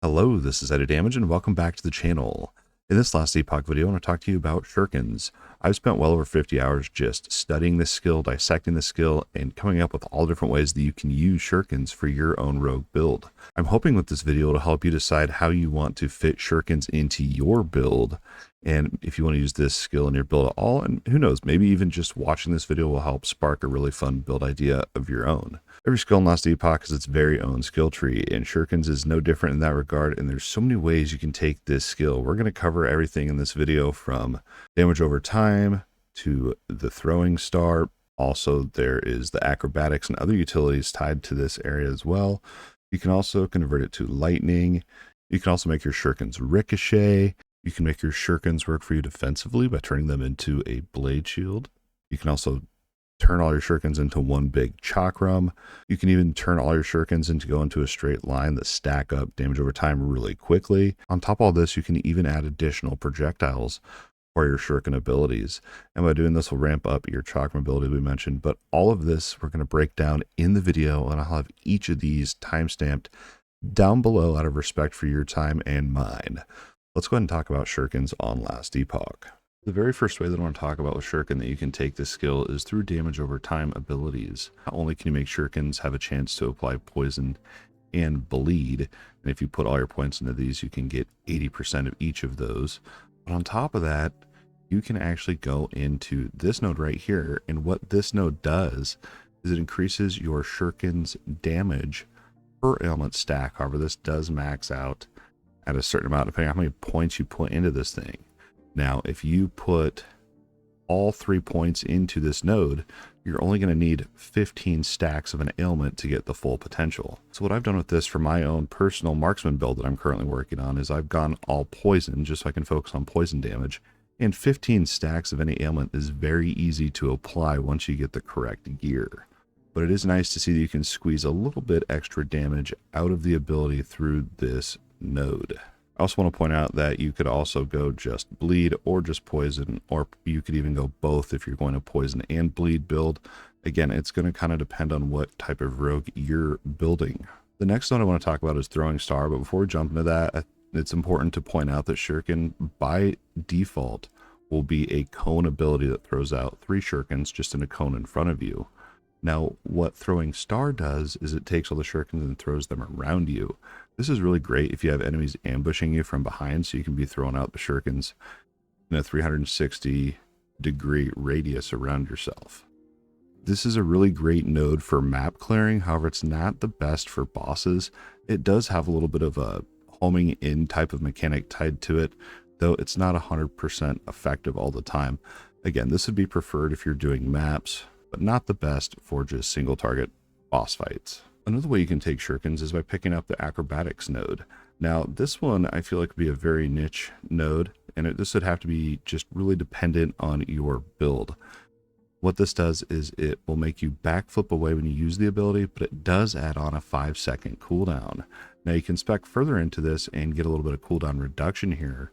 Hello, this is Idodmg and welcome back to the channel. In this last Epoch video, I want to talk to you about Shurikens. I've spent well over 50 hours just studying this skill, dissecting the skill, and coming up with all different ways that you can use Shurikens for your own rogue build. I'm hoping with this video to help you decide how you want to fit Shurikens into your build, and if you want to use this skill in your build at all, and who knows, maybe even just watching this video will help spark a really fun build idea of your own. Every skill in Last Epoch has its very own skill tree, and Shurikens is no different in that regard, and there's so many ways you can take this skill. We're going to cover everything in this video from damage over time to the throwing star. Also, there is the acrobatics and other utilities tied to this area as well. You can also convert it to lightning. You can also make your Shurikens ricochet. You can make your Shurikens work for you defensively by turning them into a blade shield. You can also turn all your Shurikens into one big Chakram. You can even turn all your Shurikens into go into a straight line that stack up damage over time really quickly. On top of all this, you can even add additional projectiles for your Shuriken abilities. And by doing this, will ramp up your Chakram ability we mentioned. But all of this we're going to break down in the video, and I'll have each of these timestamped down below out of respect for your time and mine. Let's go ahead and talk about Shurikens on Last Epoch. The very first way that I want to talk about with Shuriken that you can take this skill is through damage over time abilities. Not only can you make Shurikens have a chance to apply poison and bleed, and if you put all your points into these, you can get 80% of each of those. But on top of that, you can actually go into this node right here, and what this node does is it increases your Shuriken's damage per ailment stack. However, this does max out at a certain amount depending on how many points you put into this thing. Now, if you put all 3 points into this node, you're only going to need 15 stacks of an ailment to get the full potential. So what I've done with this for my own personal marksman build that I'm currently working on is I've gone all poison just so I can focus on poison damage. And 15 stacks of any ailment is very easy to apply once you get the correct gear. But it is nice to see that you can squeeze a little bit extra damage out of the ability through this node. I also want to point out that you could also go just bleed or just poison, or you could even go both if you're going to poison and bleed build. Again, it's going to kind of depend on what type of rogue you're building. The next one I want to talk about is throwing star, but before we jump into that, it's important to point out that Shuriken by default will be a cone ability that throws out 3 Shurikens just in a cone in front of you. Now, what throwing star does is it takes all the Shurikens and throws them around you. This is really great if you have enemies ambushing you from behind, so you can be throwing out the Shurikens in a 360-degree radius around yourself. This is a really great node for map clearing. However, it's not the best for bosses. It does have a little bit of a homing in type of mechanic tied to it, though it's not 100% effective all the time. Again, this would be preferred if you're doing maps, but not the best for just single target boss fights. Another way you can take Shurikens is by picking up the acrobatics node. Now, this one I feel like would be a very niche node, and this would have to be just really dependent on your build. What this does is it will make you backflip away when you use the ability, but it does add on a 5-second cooldown. Now, you can spec further into this and get a little bit of cooldown reduction here,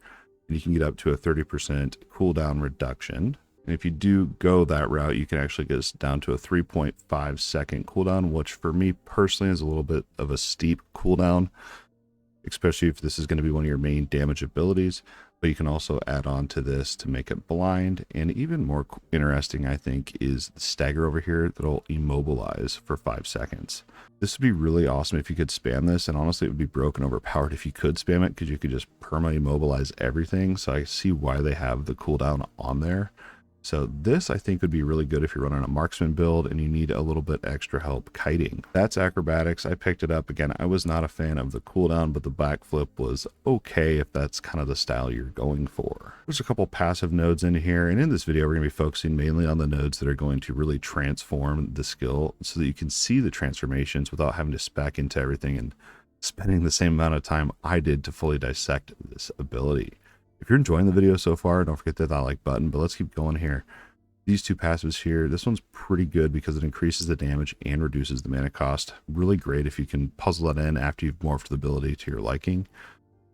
and you can get up to a 30% cooldown reduction. And if you do go that route, you can actually get us down to a 3.5 second cooldown, which for me personally is a little bit of a steep cooldown, especially if this is going to be one of your main damage abilities. But you can also add on to this to make it blind. And even more interesting, I think, is the stagger over here that'll immobilize for 5 seconds. This would be really awesome if you could spam this, and honestly it would be broken overpowered if you could spam it, because you could just perma immobilize everything. So I see why they have the cooldown on there. So this I think would be really good if you're running a marksman build and you need a little bit extra help kiting. That's acrobatics. I picked it up. Again, I was not a fan of the cooldown, but the backflip was okay if that's kind of the style you're going for. There's a couple passive nodes in here, and in this video we're going to be focusing mainly on the nodes that are going to really transform the skill so that you can see the transformations without having to spec into everything and spending the same amount of time I did to fully dissect this ability. If you're enjoying the video so far, don't forget to hit that like button, but let's keep going here. These 2 passives here, this one's pretty good because it increases the damage and reduces the mana cost. Really great if you can puzzle that in after you've morphed the ability to your liking.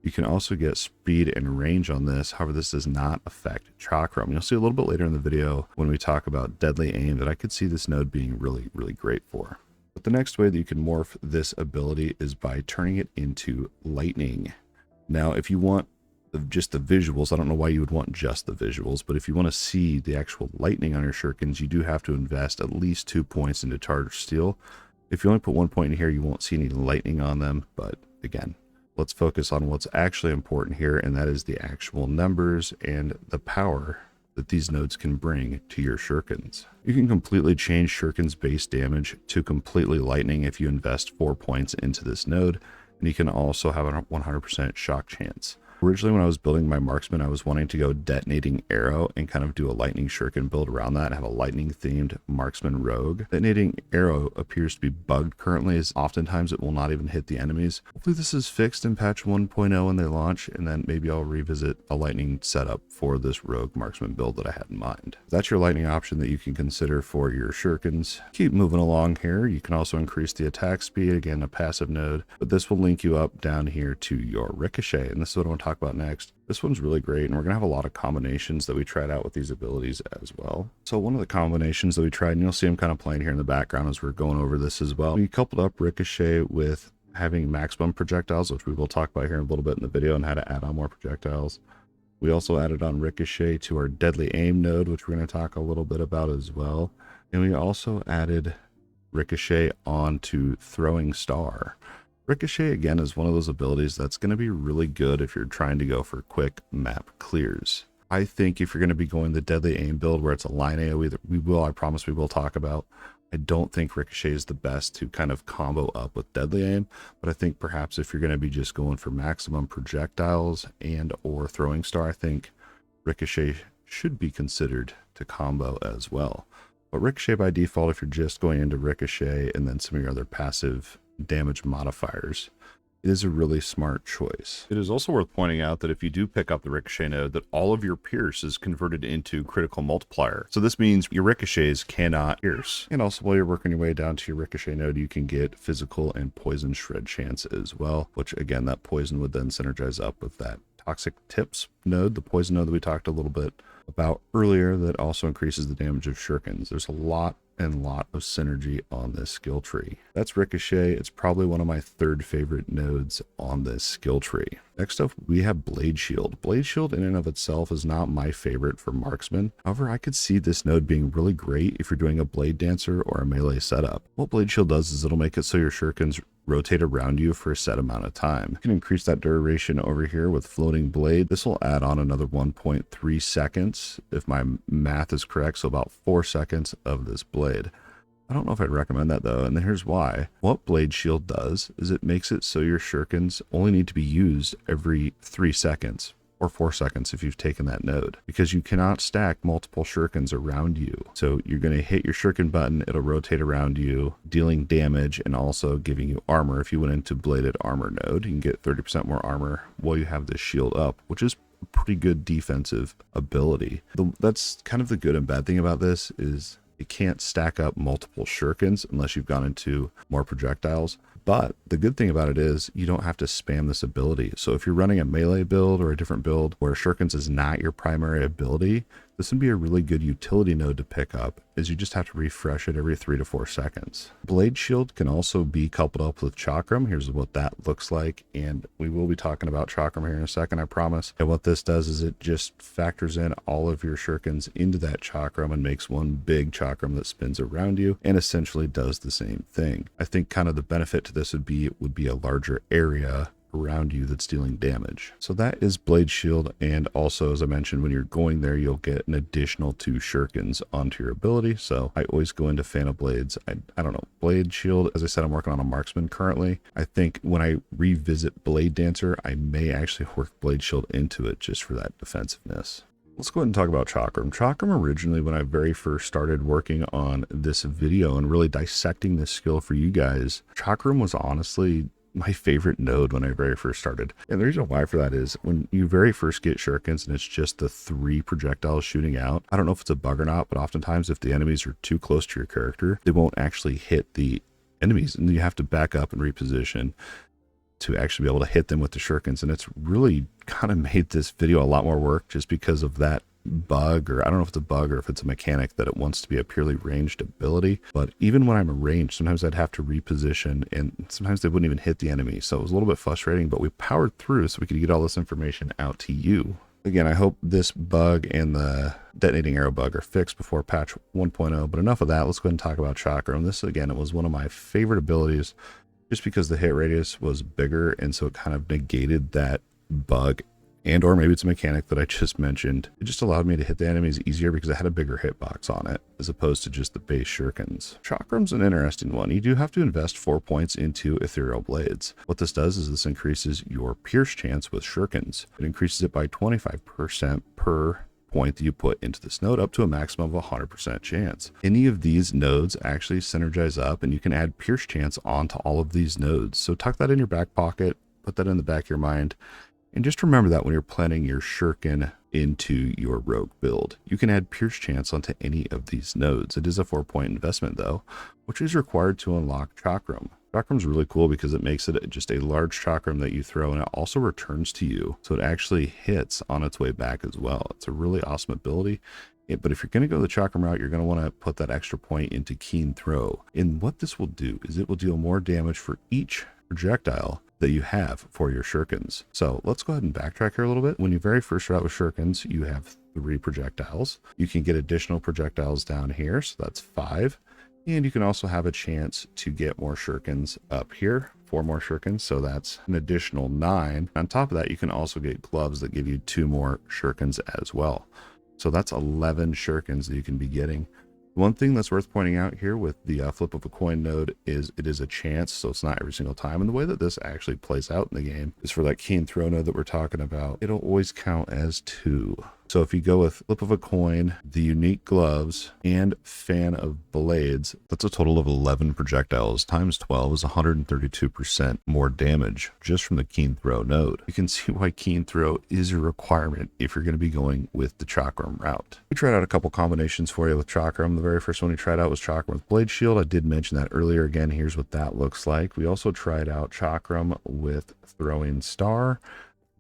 You can also get speed and range on this. However, this does not affect Chakram. You'll see a little bit later in the video when we talk about deadly aim that I could see this node being really, really great for. But the next way that you can morph this ability is by turning it into lightning. Now, if you want just the visuals, I don't know why you would want just the visuals, but if you want to see the actual lightning on your shurikens, you do have to invest at least 2 points into charged steel. If you only put 1 point in here, you won't see any lightning on them. But again, let's focus on what's actually important here, and that is the actual numbers and the power that these nodes can bring to your shurikens. You can completely change shurikens base damage to completely lightning if you invest 4 points into this node, and you can also have a 100% shock chance. Originally, when I was building my marksman, I was wanting to go detonating arrow and kind of do a lightning shuriken build around that and have a lightning themed marksman rogue. Detonating arrow appears to be bugged currently, as oftentimes it will not even hit the enemies. Hopefully this is fixed in patch 1.0 when they launch, and then maybe I'll revisit a lightning setup for this rogue marksman build that I had in mind. That's your lightning option that you can consider for your shurikens. Keep moving along here. You can also increase the attack speed, again a passive node, but this will link you up down here to your Ricochet, and this is what I want to talk about next. This one's really great, and we're gonna have a lot of combinations that we tried out with these abilities as well. So one of the combinations that we tried, and you'll see them kind of playing here in the background as we're going over this as well, we coupled up Ricochet with having maximum projectiles, which we will talk about here in a little bit in the video, and how to add on more projectiles. We also added on Ricochet to our deadly aim node, which we're going to talk a little bit about as well, and we also added Ricochet onto throwing star. Ricochet, again, is one of those abilities that's going to be really good if you're trying to go for quick map clears. I think if you're going to be going the deadly aim build where it's a line AoE that I promise we will talk about, I don't think Ricochet is the best to kind of combo up with deadly aim, but I think perhaps if you're going to be just going for maximum projectiles and or throwing star, I think Ricochet should be considered to combo as well. But Ricochet by default, if you're just going into Ricochet and then some of your other passive damage modifiers, it is a really smart choice. It is also worth pointing out that if you do pick up the Ricochet node, that all of your pierce is converted into critical multiplier. So this means your ricochets cannot pierce. And also while you're working your way down to your Ricochet node, you can get physical and poison shred chance as well, which again, that poison would then synergize up with that toxic tips node, the poison node that we talked a little bit about earlier, that also increases the damage of shurikens. There's a lot of synergy on this skill tree. That's Ricochet. It's probably one of my third favorite nodes on this skill tree. Next up, we have Blade Shield. Blade Shield in and of itself is not my favorite for marksman. However, I could see this node being really great if you're doing a blade dancer or a melee setup. What Blade Shield does is it'll make it so your shurikens rotate around you for a set amount of time. You can increase that duration over here with Floating Blade. This will add on another 1.3 seconds if my math is correct, so about 4 seconds of this blade. I don't know if I'd recommend that though, and here's why. What Blade Shield does is it makes it so your shurikens only need to be used every 3 seconds. Or 4 seconds if you've taken that node, because you cannot stack multiple shurikens around you. So you're going to hit your shuriken button, it'll rotate around you, dealing damage and also giving you armor. If you went into bladed armor node, you can get 30% more armor while you have this shield up, which is a pretty good defensive ability. That's kind of the good and bad thing about this is it can't stack up multiple shurikens unless you've gone into more projectiles. But the good thing about it is you don't have to spam this ability. So if you're running a melee build or a different build where shurikens is not your primary ability, this would be a really good utility node to pick up, as you just have to refresh it every 3 to 4 seconds. Blade Shield can also be coupled up with Chakram. Here's what that looks like, and we will be talking about Chakram here in a second, I promise. And what this does is it just factors in all of your shurikens into that Chakram and makes one big Chakram that spins around you and essentially does the same thing. I think kind of the benefit to this would be it would be a larger area around you that's dealing damage. So that is Blade Shield, and also as I mentioned, when you're going there you'll get an additional 2 shurikens onto your ability. So I always go into Fan of Blades. I don't know, Blade Shield, as I said, I'm working on a marksman currently. I think when I revisit Blade Dancer I may actually work Blade Shield into it just for that defensiveness. Let's go ahead and talk about Chakram. Chakram originally, when I very first started working on this video and really dissecting this skill for you guys, Chakram was honestly my favorite node when I very first started. And the reason why for that is when you very first get shurikens and it's just the 3 projectiles shooting out, I don't know if it's a bug or not, but oftentimes if the enemies are too close to your character, they won't actually hit the enemies, and you have to back up and reposition to actually be able to hit them with the shurikens. And it's really kind of made this video a lot more work just because of that bug, or I don't know if it's a bug or if it's a mechanic that it wants to be a purely ranged ability. But even when I'm ranged, sometimes I'd have to reposition, and sometimes they wouldn't even hit the enemy. So it was a little bit frustrating, but we powered through so we could get all this information out to you. Again, I hope this bug and the detonating arrow bug are fixed before patch 1.0, but enough of that. Let's go ahead and talk about Chakram. This, again, it was one of my favorite abilities just because the hit radius was bigger, and so it kind of negated that bug, and or maybe it's a mechanic that I just mentioned. It just allowed me to hit the enemies easier because I had a bigger hitbox on it, as opposed to just the base shurikens. Chakram's an interesting one. You do have to invest 4 points into ethereal blades. What this does is this increases your pierce chance with shurikens. It increases it by 25% per point that you put into this node, up to a maximum of 100% chance. Any of these nodes actually synergize up, and you can add pierce chance onto all of these nodes. So tuck that in your back pocket, put that in the back of your mind, and just remember that when you're planning your shuriken into your rogue build, you can add pierce chance onto any of these nodes. It is a 4-point investment though, which is required to unlock Chakram. Chakram's really cool because it makes it just a large Chakram that you throw, and it also returns to you. So it actually hits on its way back as well. It's a really awesome ability. But if you're going to go the Chakram route, you're going to want to put that extra point into Keen Throw. And what this will do is it will deal more damage for each projectile that you have for your shurikens. So let's go ahead and backtrack here a little bit. When you very first start out with shurikens, you have 3 projectiles. You can get additional projectiles down here, so that's 5. And you can also have a chance to get more shurikens up here, 4 more shurikens, so that's an additional 9. On top of that, you can also get gloves that give you 2 more shurikens as well. So that's 11 shurikens that you can be getting. One thing that's worth pointing out here with the flip of a coin node is it is a chance, so it's not every single time. And the way that this actually plays out in the game is for that Keen Throw node that we're talking about, it'll always count as 2. So if you go with flip of a coin, the unique gloves, and fan of blades, that's a total of 11 projectiles. Times 12 is 132% more damage just from the Keen Throw node. You can see why Keen Throw is a requirement if you're going to be going with the Chakram route. We tried out a couple combinations for you with Chakram. The very first one we tried out was Chakram with Blade Shield. I did mention that earlier. Again, here's what that looks like. We also tried out Chakram with Throwing Star.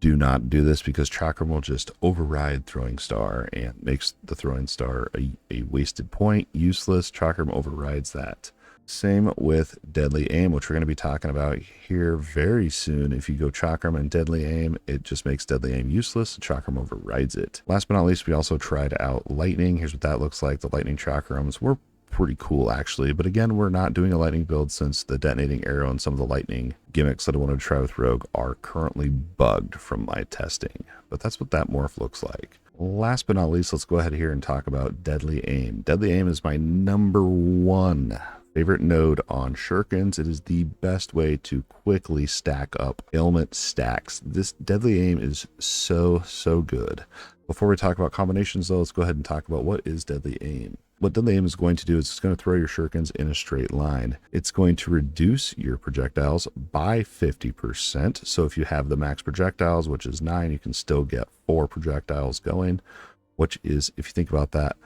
Do not do this because Chakram will just override Throwing Star and makes the Throwing Star a wasted point, useless. Chakram overrides that. Same with Deadly Aim, which we're going to be talking about here very soon. If you go Chakram and Deadly Aim, it just makes Deadly Aim useless. Chakram overrides it. Last but not least, we also tried out Lightning. Here's what that looks like. The Lightning Chakrams were pretty cool actually, but again, we're not doing a lightning build since the detonating arrow and some of the lightning gimmicks that I wanted to try with Rogue are currently bugged from my testing. But that's what that morph looks like. Last but not least, let's go ahead here and talk about Deadly Aim. Deadly Aim is my #1 favorite node on shurikens. It is the best way to quickly stack up ailment stacks. This Deadly Aim is so good. Before we talk about combinations though, let's go ahead and talk about what is Deadly Aim. What Deadly Aim is going to do is it's going to throw your shurikens in a straight line. It's going to reduce your projectiles by 50%. So if you have the max projectiles, which is 9, you can still get 4 projectiles going, which is, if you think about that,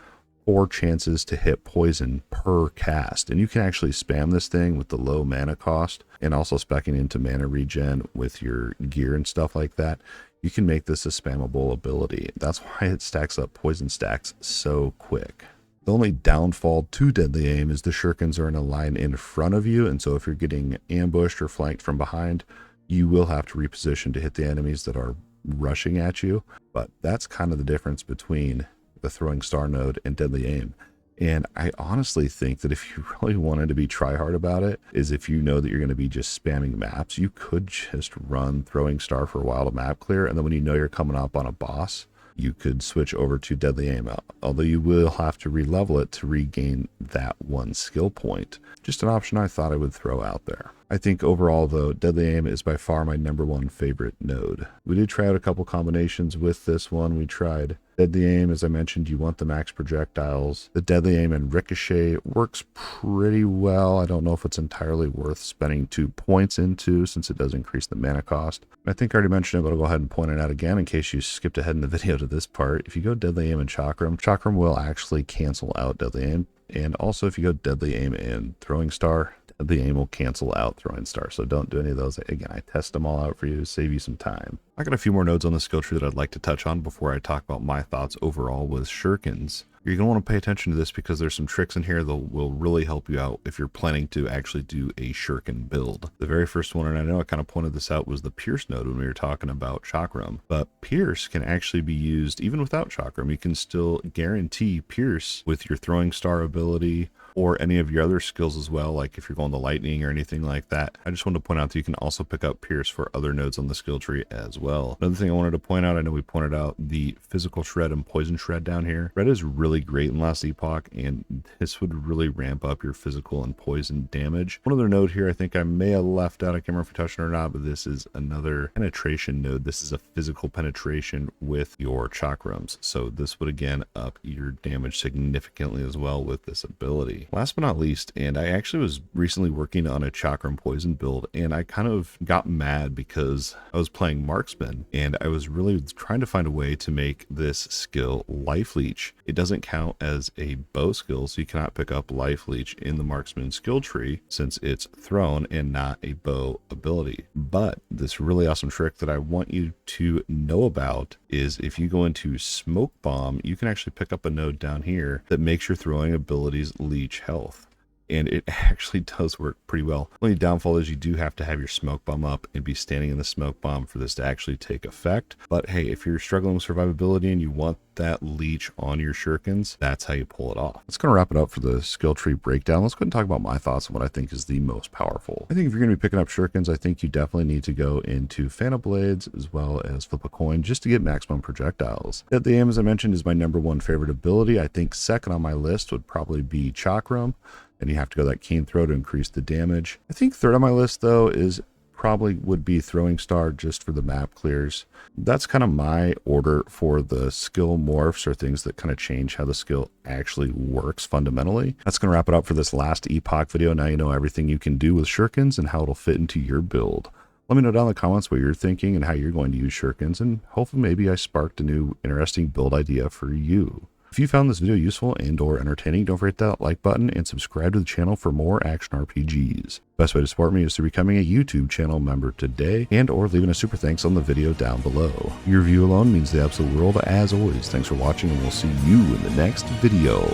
4 chances to hit poison per cast. And you can actually spam this thing with the low mana cost and also speccing into mana regen with your gear and stuff like that. You can make this a spammable ability. That's why it stacks up poison stacks so quick. The only downfall to Deadly Aim is the shurikens are in a line in front of you, and so if you're getting ambushed or flanked from behind, you will have to reposition to hit the enemies that are rushing at you. But that's kind of the difference between the Throwing Star node and Deadly Aim. And I honestly think that if you really wanted to be try hard about it, is if you know that you're going to be just spamming maps, you could just run Throwing Star for a while to map clear, and then when you know you're coming up on a boss, you could switch over to Deadly Aim, although you will have to re-level it to regain that 1 skill point. Just an option I thought I would throw out there. I think overall though, Deadly Aim is by far my #1 favorite node. We did try out a couple combinations with this one. We tried Deadly Aim, as I mentioned, you want the max projectiles. The Deadly Aim and Ricochet works pretty well. I don't know if it's entirely worth spending 2 points into since it does increase the mana cost. I think I already mentioned it, but I'll go ahead and point it out again in case you skipped ahead in the video to this part. If you go Deadly Aim and Chakram, Chakram will actually cancel out Deadly Aim. And also if you go Deadly Aim and Throwing Star, the aim will cancel out throwing star. So don't do any of those. Again, I test them all out for you to save you some time. I got a few more nodes on the skill tree that I'd like to touch on before I talk about my thoughts overall with Shurikens. You're going to want to pay attention to this because there's some tricks in here that will really help you out if you're planning to actually do a Shuriken build. The very first one, and I know I kind of pointed this out, was the Pierce node when we were talking about Chakram. But Pierce can actually be used even without Chakram. You can still guarantee Pierce with your throwing star ability or any of your other skills as well, like if you're going to lightning or anything like that. I just wanted to point out that you can also pick up Pierce for other nodes on the skill tree as well. Another thing I wanted to point out, I know we pointed out the physical shred and poison shred down here. Red is really great in last epoch, and this would really ramp up your physical and poison damage. One other node here I think I may have left out, I can't remember if we touched on it or not, but this is another penetration node. This is a physical penetration with your chakrams. So this would again up your damage significantly as well with this ability. Last but not least, and I actually was recently working on a Chakram poison build, and I kind of got mad because I was playing marksman and I was really trying to find a way to make this skill life leech. It doesn't count as a bow skill, so you cannot pick up life leech in the marksman skill tree since it's thrown and not a bow ability. But this really awesome trick that I want you to know about is if you go into smoke bomb, you can actually pick up a node down here that makes your throwing abilities leech health. And it actually does work pretty well. The only downfall is you do have to have your smoke bomb up and be standing in the smoke bomb for this to actually take effect. But hey, if you're struggling with survivability and you want that leech on your Shurikens, that's how you pull it off. That's going to wrap it up for the skill tree breakdown. Let's go ahead and talk about my thoughts on what I think is the most powerful. I think if you're going to be picking up Shurikens, I think you definitely need to go into Phantom Blades as well as Flip a Coin just to get maximum projectiles. At the aim, as I mentioned, is my #1 favorite ability. I think second on my list would probably be Chakram, and you have to go that Keen Throw to increase the damage. I think third on my list though is probably would be Throwing Star just for the map clears. That's kind of my order for the skill morphs or things that kind of change how the skill actually works fundamentally. That's going to wrap it up for this last epoch video. Now you know everything you can do with Shurikens and how it'll fit into your build. Let me know down in the comments what you're thinking and how you're going to use Shurikens, and hopefully maybe I sparked a new interesting build idea for you. If you found this video useful and or entertaining, don't forget that like button and subscribe to the channel for more action RPGs. Best way to support me is through becoming a YouTube channel member today and or leaving a super thanks on the video down below. Your view alone means the absolute world. As always, thanks for watching, and we'll see you in the next video.